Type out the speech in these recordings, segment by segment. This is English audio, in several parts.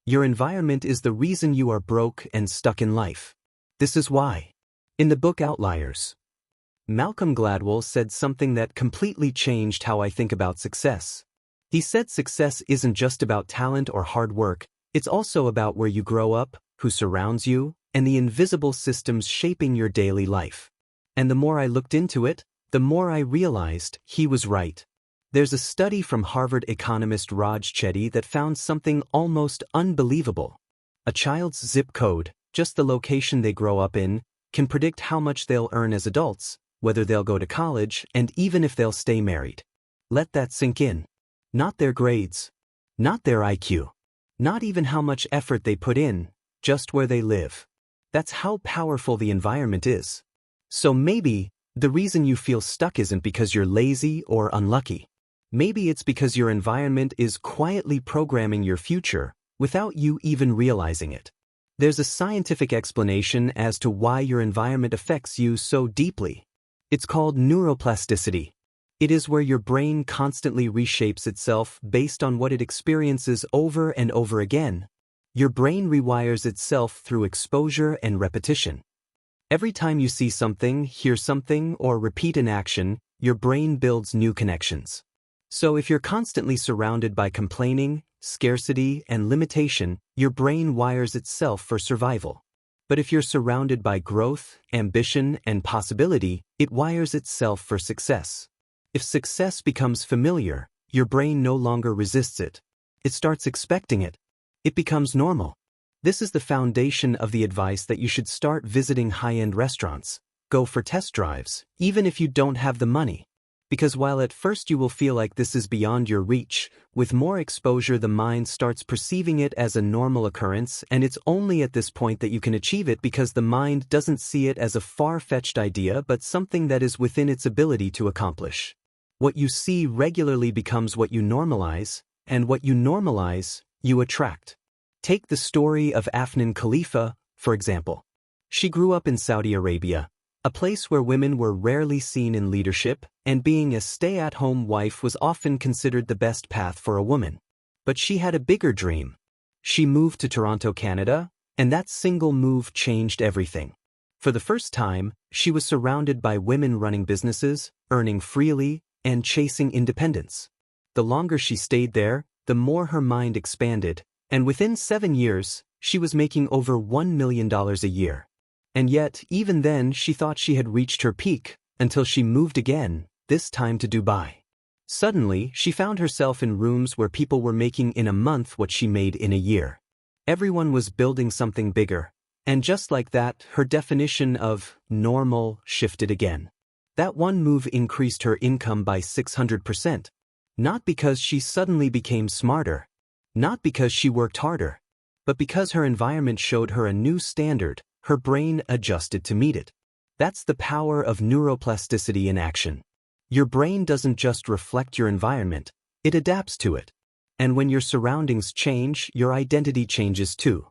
Your environment is the reason you are broke and stuck in life. This is why. In the book Outliers, Malcolm Gladwell said something that completely changed how I think about success. He said success isn't just about talent or hard work, it's also about where you grow up, who surrounds you, and the invisible systems shaping your daily life. And the more I looked into it, the more I realized he was right. There's a study from Harvard economist Raj Chetty that found something almost unbelievable. A child's zip code, just the location they grow up in, can predict how much they'll earn as adults, whether they'll go to college, and even if they'll stay married. Let that sink in. Not their grades, not their IQ, not even how much effort they put in, just where they live. That's how powerful the environment is. So maybe the reason you feel stuck isn't because you're lazy or unlucky. Maybe it's because your environment is quietly programming your future without you even realizing it. There's a scientific explanation as to why your environment affects you so deeply. It's called neuroplasticity. It is where your brain constantly reshapes itself based on what it experiences over and over again. Your brain rewires itself through exposure and repetition. Every time you see something, hear something, or repeat an action, your brain builds new connections. So if you're constantly surrounded by complaining, scarcity, and limitation, your brain wires itself for survival. But if you're surrounded by growth, ambition, and possibility, it wires itself for success. If success becomes familiar, your brain no longer resists it. It starts expecting it. It becomes normal. This is the foundation of the advice that you should start visiting high-end restaurants. Go for test drives, even if you don't have the money. Because while at first you will feel like this is beyond your reach, with more exposure the mind starts perceiving it as a normal occurrence, and it's only at this point that you can achieve it because the mind doesn't see it as a far-fetched idea but something that is within its ability to accomplish. What you see regularly becomes what you normalize, and what you normalize, you attract. Take the story of Afnan Khalifa, for example. She grew up in Saudi Arabia, a place where women were rarely seen in leadership, and being a stay-at-home wife was often considered the best path for a woman. But she had a bigger dream. She moved to Toronto, Canada, and that single move changed everything. For the first time, she was surrounded by women running businesses, earning freely, and chasing independence. The longer she stayed there, the more her mind expanded, and within 7 years, she was making over $1 million a year. And yet, even then, she thought she had reached her peak, until she moved again, this time to Dubai. Suddenly, she found herself in rooms where people were making in a month what she made in a year. Everyone was building something bigger, and just like that, her definition of normal shifted again. That one move increased her income by 600%. Not because she suddenly became smarter, not because she worked harder, but because her environment showed her a new standard. Her brain adjusted to meet it. That's the power of neuroplasticity in action. Your brain doesn't just reflect your environment, it adapts to it. And when your surroundings change, your identity changes too.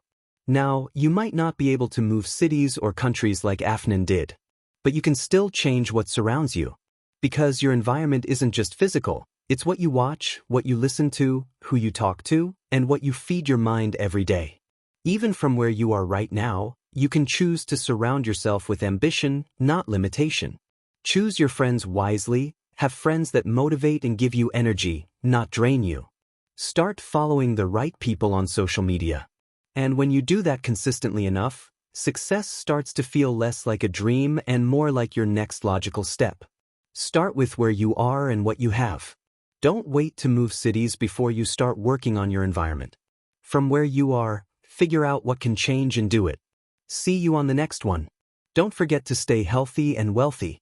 Now, you might not be able to move cities or countries like Afnan did, but you can still change what surrounds you. Because your environment isn't just physical, it's what you watch, what you listen to, who you talk to, and what you feed your mind every day. Even from where you are right now, you can choose to surround yourself with ambition, not limitation. Choose your friends wisely, have friends that motivate and give you energy, not drain you. Start following the right people on social media. And when you do that consistently enough, success starts to feel less like a dream and more like your next logical step. Start with where you are and what you have. Don't wait to move cities before you start working on your environment. From where you are, figure out what can change and do it. See you on the next one. Don't forget to stay healthy and wealthy.